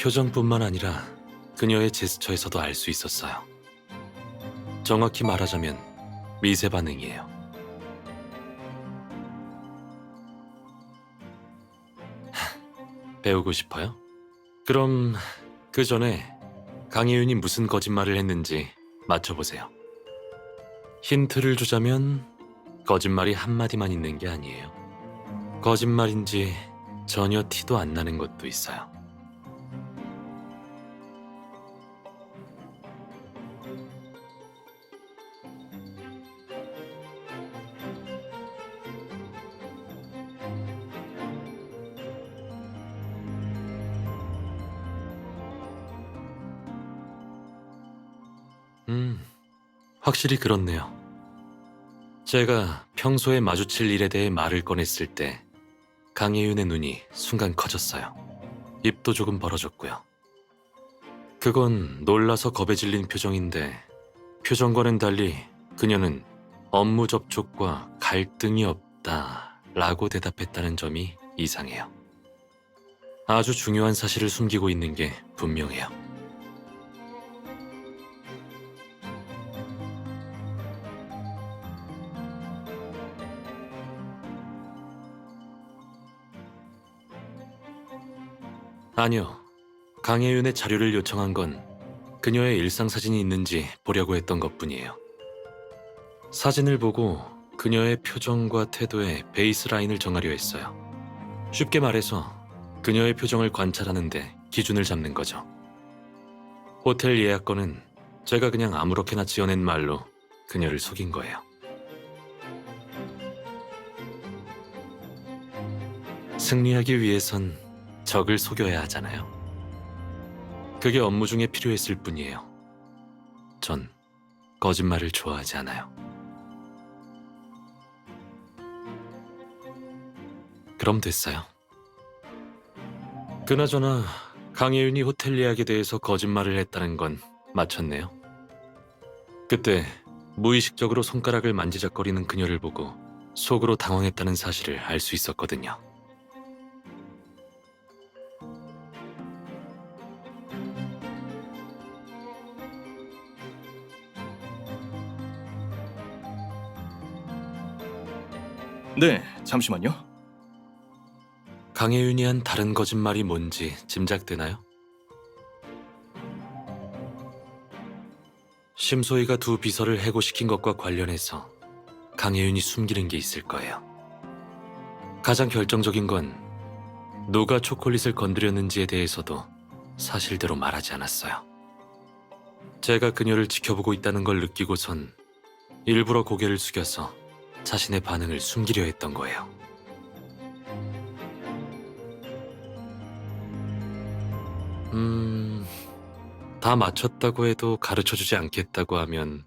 표정뿐만 아니라 그녀의 제스처에서도 알 수 있었어요. 정확히 말하자면 미세 반응이에요. 배우고 싶어요? 그럼 그 전에 강혜윤이 무슨 거짓말을 했는지 맞춰보세요. 힌트를 주자면 거짓말이 한마디만 있는 게 아니에요. 거짓말인지 전혀 티도 안 나는 것도 있어요. 확실히 그렇네요. 제가 평소에 마주칠 일에 대해 말을 꺼냈을 때 강혜윤의 눈이 순간 커졌어요. 입도 조금 벌어졌고요. 그건 놀라서 겁에 질린 표정인데 표정과는 달리 그녀는 업무 접촉과 갈등이 없다라고 대답했다는 점이 이상해요. 아주 중요한 사실을 숨기고 있는 게 분명해요. 아니요. 강혜윤의 자료를 요청한 건 그녀의 일상 사진이 있는지 보려고 했던 것뿐이에요. 사진을 보고 그녀의 표정과 태도에 베이스라인을 정하려 했어요. 쉽게 말해서 그녀의 표정을 관찰하는데 기준을 잡는 거죠. 호텔 예약건은 제가 그냥 아무렇게나 지어낸 말로 그녀를 속인 거예요. 승리하기 위해선 적을 속여야 하잖아요. 그게 업무 중에 필요했을 뿐이에요. 전 거짓말을 좋아하지 않아요. 그럼 됐어요. 그나저나 강혜윤이 호텔 예약에 대해서 거짓말을 했다는 건 맞췄네요. 그때 무의식적으로 손가락을 만지작거리는 그녀를 보고 속으로 당황했다는 사실을 알 수 있었거든요. 네, 잠시만요. 강혜윤이 한 다른 거짓말이 뭔지 짐작되나요? 심소희가 두 비서를 해고시킨 것과 관련해서 강혜윤이 숨기는 게 있을 거예요. 가장 결정적인 건 누가 초콜릿을 건드렸는지에 대해서도 사실대로 말하지 않았어요. 제가 그녀를 지켜보고 있다는 걸 느끼고선 일부러 고개를 숙여서 자신의 반응을 숨기려 했던 거예요. 다 맞췄다고 해도 가르쳐주지 않겠다고 하면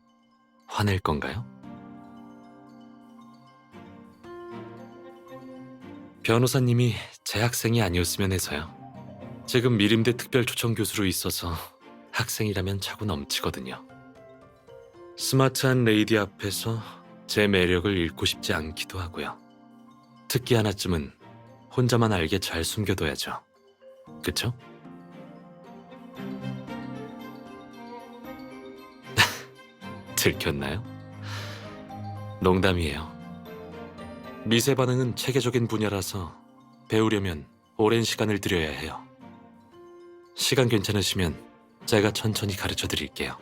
화낼 건가요? 변호사님이 제 학생이 아니었으면 해서요. 지금 미림대 특별초청 교수로 있어서 학생이라면 차고 넘치거든요. 스마트한 레이디 앞에서 제 매력을 잃고 싶지 않기도 하고요. 특기 하나쯤은 혼자만 알게 잘 숨겨둬야죠. 그쵸? 들켰나요? 농담이에요. 미세 반응은 체계적인 분야라서 배우려면 오랜 시간을 들여야 해요. 시간 괜찮으시면 제가 천천히 가르쳐 드릴게요.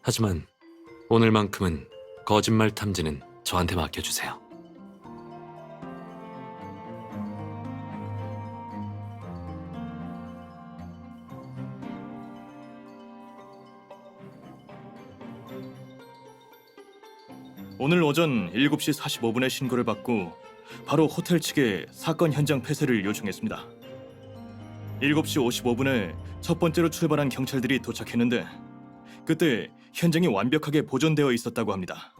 하지만 오늘만큼은 거짓말 탐지는 저한테 맡겨주세요. 오늘 오전 7시 45분에 신고를 받고 바로 호텔 측에 사건 현장 폐쇄를 요청했습니다. 7시 55분에 첫 번째로 출발한 경찰들이 도착했는데 그때 현장이 완벽하게 보존되어 있었다고 합니다.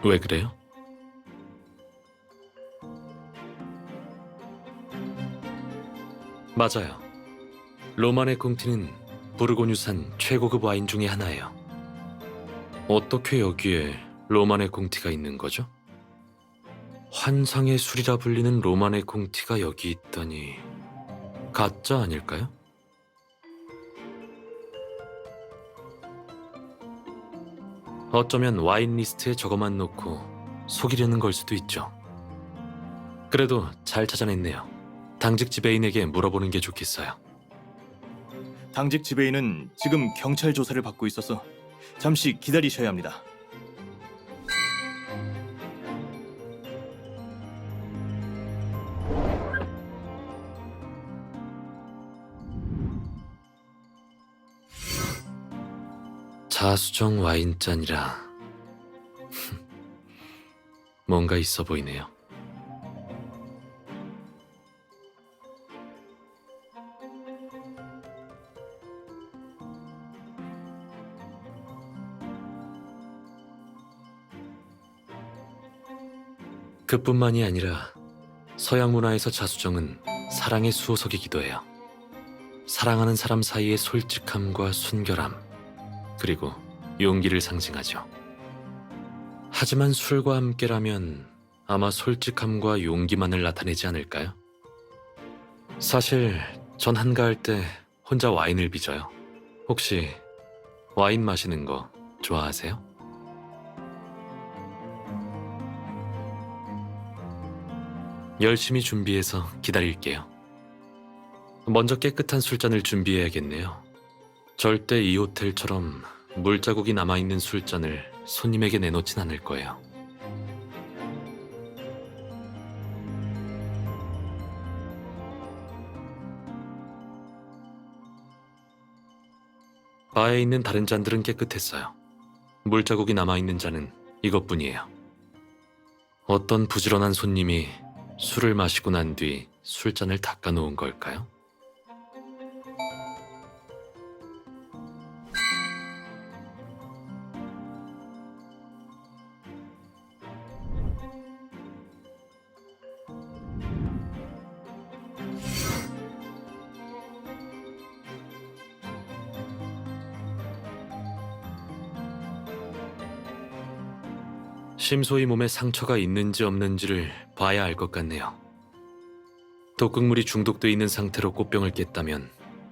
왜 그래요? 맞아요. 로마네 콩티는 부르고뉴산 최고급 와인 중에 하나예요. 어떻게 여기에 로마네 콩티가 있는 거죠? 환상의 술이라 불리는 로마네 콩티가 여기 있다니 가짜 아닐까요? 어쩌면 와인 리스트에 저거만 놓고 속이려는 걸 수도 있죠. 그래도 잘 찾아냈네요. 당직 지배인에게 물어보는 게 좋겠어요. 당직 지배인은 지금 경찰 조사를 받고 있어서 잠시 기다리셔야 합니다. 자수정 와인잔이라 뭔가 있어 보이네요. 그뿐만이 아니라 서양 문화에서 자수정은 사랑의 수호석이기도 해요. 사랑하는 사람 사이의 솔직함과 순결함, 그리고 용기를 상징하죠. 하지만 술과 함께라면 아마 솔직함과 용기만을 나타내지 않을까요? 사실 전 한가할 때 혼자 와인을 빚어요. 혹시 와인 마시는 거 좋아하세요? 열심히 준비해서 기다릴게요. 먼저 깨끗한 술잔을 준비해야겠네요. 절대 이 호텔처럼 물자국이 남아있는 술잔을 손님에게 내놓진 않을 거예요. 바에 있는 다른 잔들은 깨끗했어요. 물자국이 남아있는 잔은 이것뿐이에요. 어떤 부지런한 손님이 술을 마시고 난 뒤 술잔을 닦아놓은 걸까요? 심소희 몸에 상처가 있는지 없는지를 봐야 알 것 같네요. 독극물이 중독돼 있는 상태로 꽃병을 깼다면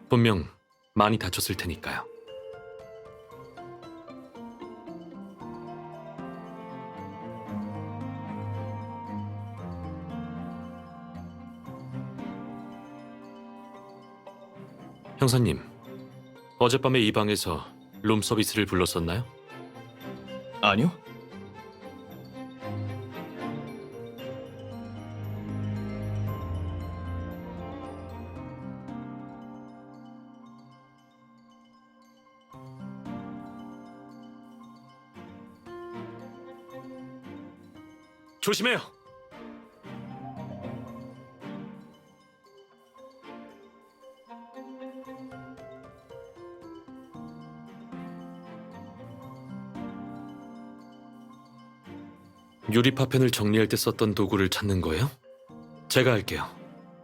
분명 많이 다쳤을 테니까요. 형사님, 어젯밤에 이 방에서 룸서비스를 불렀었나요? 아니요? 조심해요! 유리 파편을 정리할 때 썼던 도구를 찾는 거예요? 제가 할게요.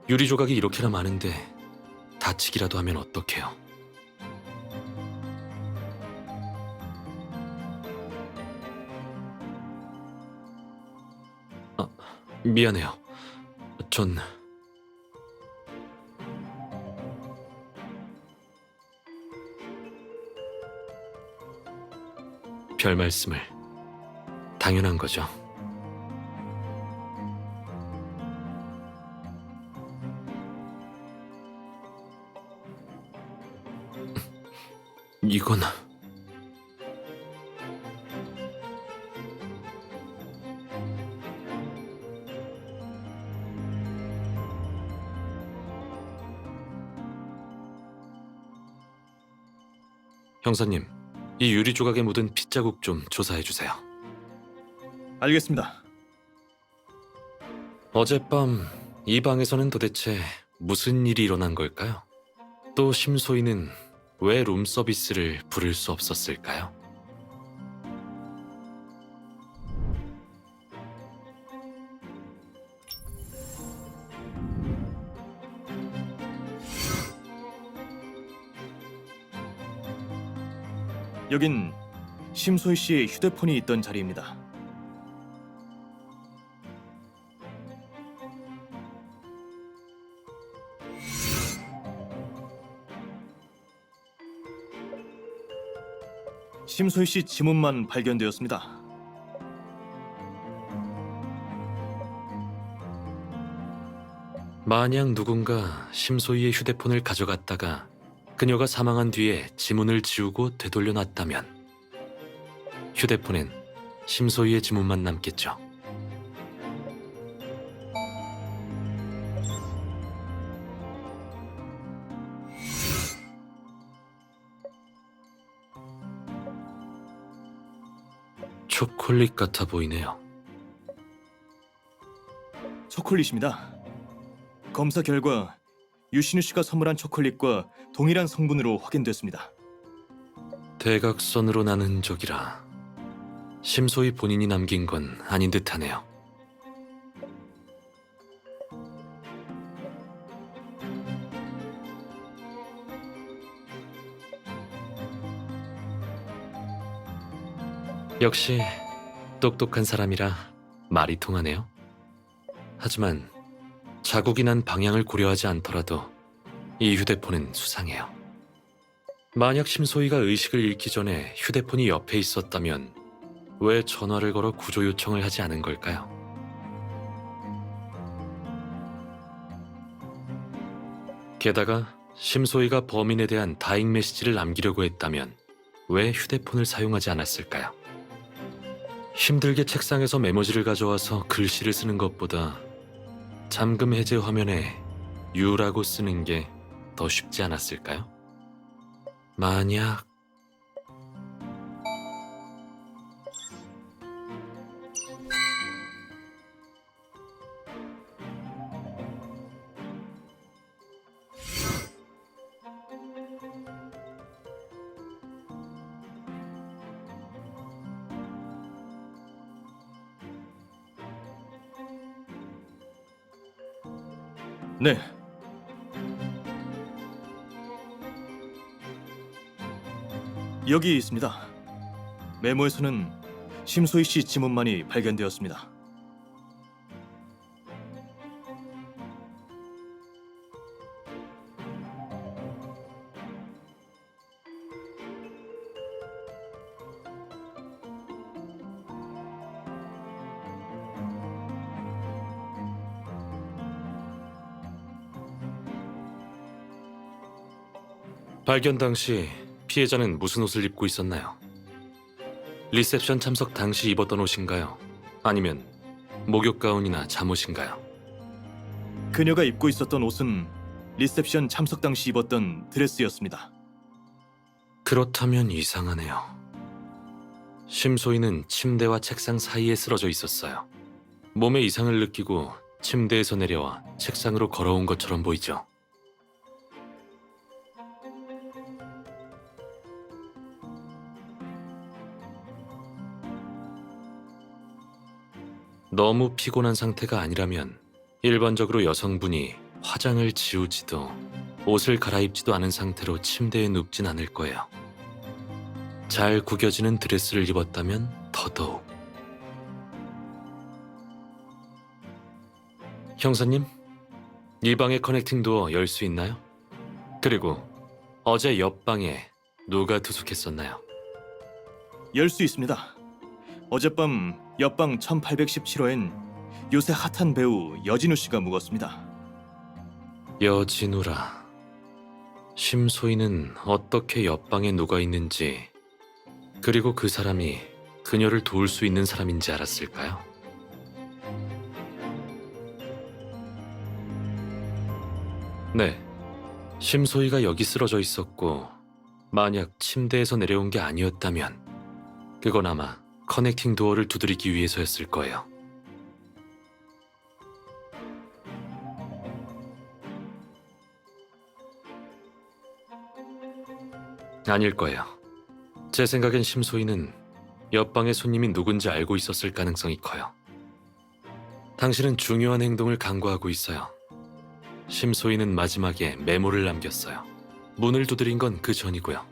유리 조각이 이렇게나 많은데 다치기라도 하면 어떡해요? 아, 미안해요. 전... 별 말씀을. 당연한 거죠. 이건... 형사님, 이 유리 조각에 묻은 핏자국 좀 조사해 주세요. 알겠습니다. 어젯밤 이 방에서는 도대체 무슨 일이 일어난 걸까요? 또 심소희는 왜 룸서비스를 부를 수 없었을까요? 여긴 심소희 씨의 휴대폰이 있던 자리입니다. 심소희 씨 지문만 발견되었습니다. 만약 누군가 심소희의 휴대폰을 가져갔다가 그녀가 사망한 뒤에 지문을 지우고 되돌려놨다면 휴대폰엔 심소희의 지문만 남겠죠. 초콜릿 같아 보이네요. 초콜릿입니다. 검사 결과 유신우 씨가 선물한 초콜릿과 동일한 성분으로 확인됐습니다. 대각선으로 나는 흔적이라 심소희 본인이 남긴 건 아닌 듯하네요. 역시 똑똑한 사람이라 말이 통하네요. 하지만 자국이 난 방향을 고려하지 않더라도 이 휴대폰은 수상해요. 만약 심소희가 의식을 잃기 전에 휴대폰이 옆에 있었다면 왜 전화를 걸어 구조 요청을 하지 않은 걸까요? 게다가 심소희가 범인에 대한 다잉 메시지를 남기려고 했다면 왜 휴대폰을 사용하지 않았을까요? 힘들게 책상에서 메모지를 가져와서 글씨를 쓰는 것보다 잠금 해제 화면에 U라고 쓰는 게 더 쉽지 않았을까요? 만약 네. 여기 있습니다. 메모에서는 심소희 씨 지문만이 발견되었습니다. 발견 당시 피해자는 무슨 옷을 입고 있었나요? 리셉션 참석 당시 입었던 옷인가요? 아니면 목욕 가운이나 잠옷인가요? 그녀가 입고 있었던 옷은 리셉션 참석 당시 입었던 드레스였습니다. 그렇다면 이상하네요. 심소희는 침대와 책상 사이에 쓰러져 있었어요. 몸에 이상을 느끼고 침대에서 내려와 책상으로 걸어온 것처럼 보이죠. 너무 피곤한 상태가 아니라면 일반적으로 여성분이 화장을 지우지도 옷을 갈아입지도 않은 상태로 침대에 눕진 않을 거예요. 잘 구겨지는 드레스를 입었다면 더더욱. 형사님, 이 방의 커넥팅 도어 열 수 있나요? 그리고 어제 옆방에 누가 투숙했었나요? 열 수 있습니다. 어젯밤 옆방 1817호엔 요새 핫한 배우 여진우 씨가 묵었습니다. 여진우라. 심소희는 어떻게 옆방에 누가 있는지, 그리고 그 사람이 그녀를 도울 수 있는 사람인지 알았을까요? 네, 심소희가 여기 쓰러져 있었고 만약 침대에서 내려온 게 아니었다면 그건 아마 커넥팅 도어를 두드리기 위해서였을 거예요. 아닐 거예요. 제 생각엔 심소희는 옆방의 손님이 누군지 알고 있었을 가능성이 커요. 당신은 중요한 행동을 간과하고 있어요. 심소희는 마지막에 메모를 남겼어요. 문을 두드린 건 그 전이고요.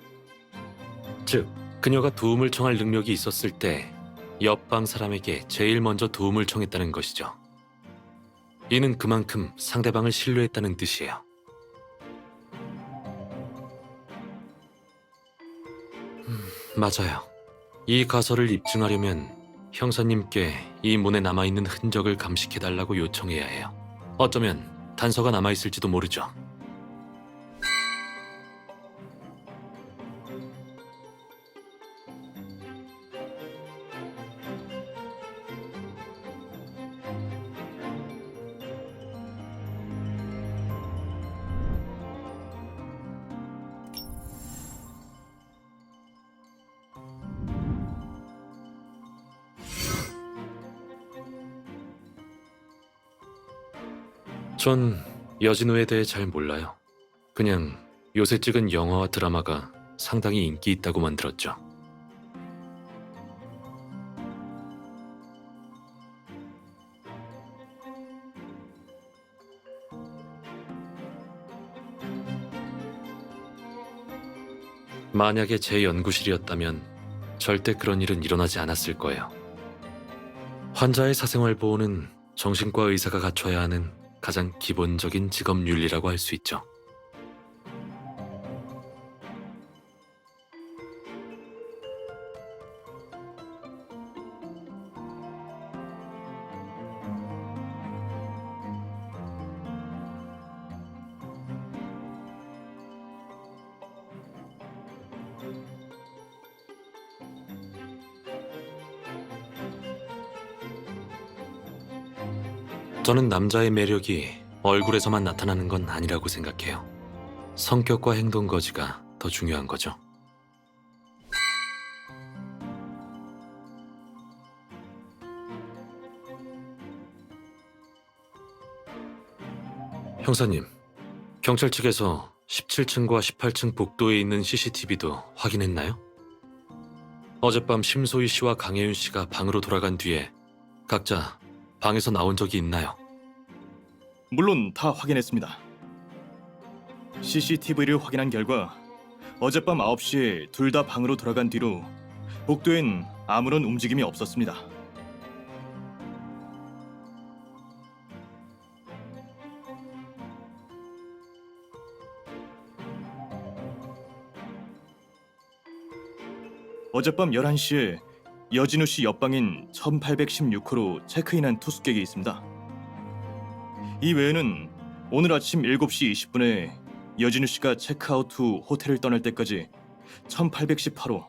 즉, 그녀가 도움을 청할 능력이 있었을 때 옆방 사람에게 제일 먼저 도움을 청했다는 것이죠. 이는 그만큼 상대방을 신뢰했다는 뜻이에요. 맞아요. 이 가설을 입증하려면 형사님께 이 문에 남아있는 흔적을 감식해달라고 요청해야 해요. 어쩌면 단서가 남아있을지도 모르죠. 전 여진우에 대해 잘 몰라요. 그냥 요새 찍은 영화와 드라마가 상당히 인기 있다고만 들었죠. 만약에 제 연구실이었다면 절대 그런 일은 일어나지 않았을 거예요. 환자의 사생활 보호는 정신과 의사가 갖춰야 하는 가장 기본적인 직업 윤리라고 할 수 있죠. 저는 남자의 매력이 얼굴에서만 나타나는 건 아니라고 생각해요. 성격과 행동 거지가 더 중요한 거죠. 형사님, 경찰 측에서 17층과 18층 복도에 있는 CCTV도 확인했나요? 어젯밤 심소희 씨와 강혜윤 씨가 방으로 돌아간 뒤에 각자 방에서 나온 적이 있나요? 물론 다 확인했습니다. CCTV를 확인한 결과 어젯밤 9시에 둘 다 방으로 돌아간 뒤로 복도엔 아무런 움직임이 없었습니다. 어젯밤 11시에 여진우 씨 옆방인 1816호로 체크인한 투숙객이 있습니다. 이 외에는 오늘 아침 7시 20분에 여진우 씨가 체크아웃 후 호텔을 떠날 때까지 1818호,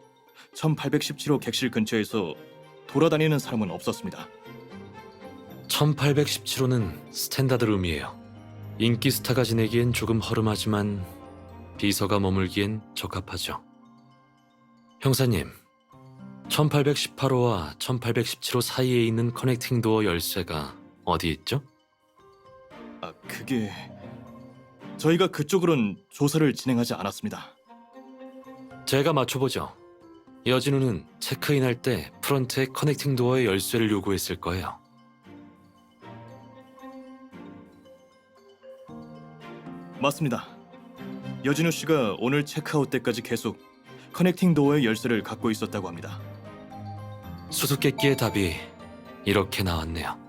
1817호 객실 근처에서 돌아다니는 사람은 없었습니다. 1817호는 스탠다드 룸이에요. 인기 스타가 지내기엔 조금 허름하지만 비서가 머물기엔 적합하죠. 형사님, 1818호와 1817호 사이에 있는 커넥팅 도어 열쇠가 어디 있죠? 그게... 저희가 그쪽으론 조사를 진행하지 않았습니다. 제가 맞춰보죠. 여진우는 체크인할 때 프런트에 커넥팅 도어의 열쇠를 요구했을 거예요. 맞습니다. 여진우 씨가 오늘 체크아웃 때까지 계속 커넥팅 도어의 열쇠를 갖고 있었다고 합니다. 수수께끼의 답이 이렇게 나왔네요.